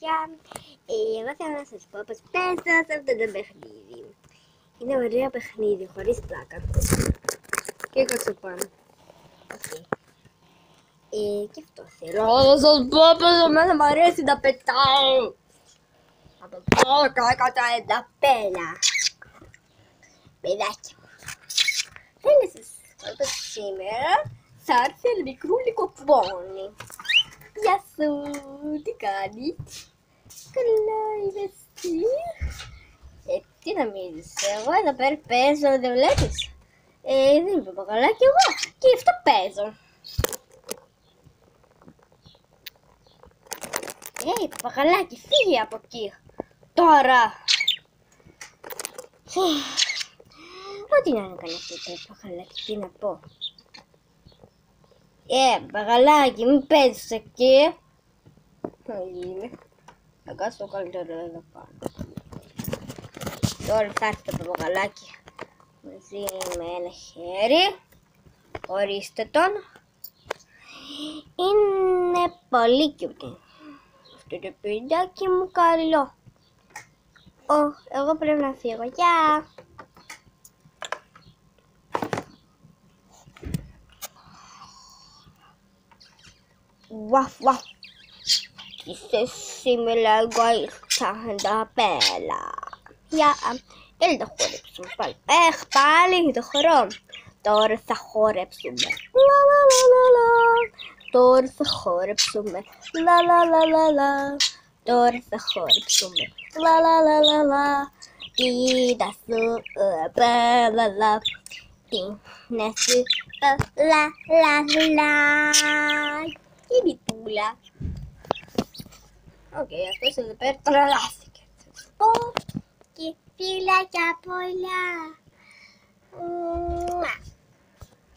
παιδιά, εγώ θέλω να σας πω πως παίζω σε αυτό το παιχνίδι. Είναι ωραίο παιχνίδι, χωρίς πλάκα. Και κοτσοπάνω. Και αυτό θέλω να σας πω πως εμένα μου αρέσει να πετάω. Να πετάω κατά ενταπέλα. Παιδάκια μου. Θέλω να σας πω πως σήμερα θα έρθει ένα μικρούλι κοπόνι. Γεια σου, τι κάνεις? Καλά είμαι εσύ? Τι νομίζεις, εγώ εδώ πέρα παίζω, δεν βλέπεις? Δεν είμαι παπαγαλάκι εγώ και γι' αυτό παίζω. Παπαγαλάκι, φύγε από εκεί. Τώρα. Ό,τι να κάνει αυτό το παπαγαλάκι, τι να πω. Παπαγαλάκι, μην παίζεις εκεί. Είναι. Θα κάτσω το καλύτερο εδώ πάνω. Τώρα θα έρθει το παπαγαλάκι μαζί με ένα χέρι. Ορίστε τον. Είναι πολύ cute. Αυτό το παιδάκι μου καλό. Εγώ πρέπει να φύγω. Γεια! Βαφ, βαφ. Είσαι σήμερα εγώ ήρθα τα πέλα. Γεια! Έλα το χορέψουμε πάλι. Πάλι το χορό. Τώρα θα χορέψουμε. Λα λα λα λα λα. Τώρα θα χορέψουμε. Λα λα λα λα λα. Τώρα θα χορέψουμε. Λα λα λα λα λα. Κοίτα σου λα λα. Τι να σου λα λα λα. Και μητούλα. Οκ, αυτός εδώ πέρα τρελάθηκε. Και φύλακια πολλά.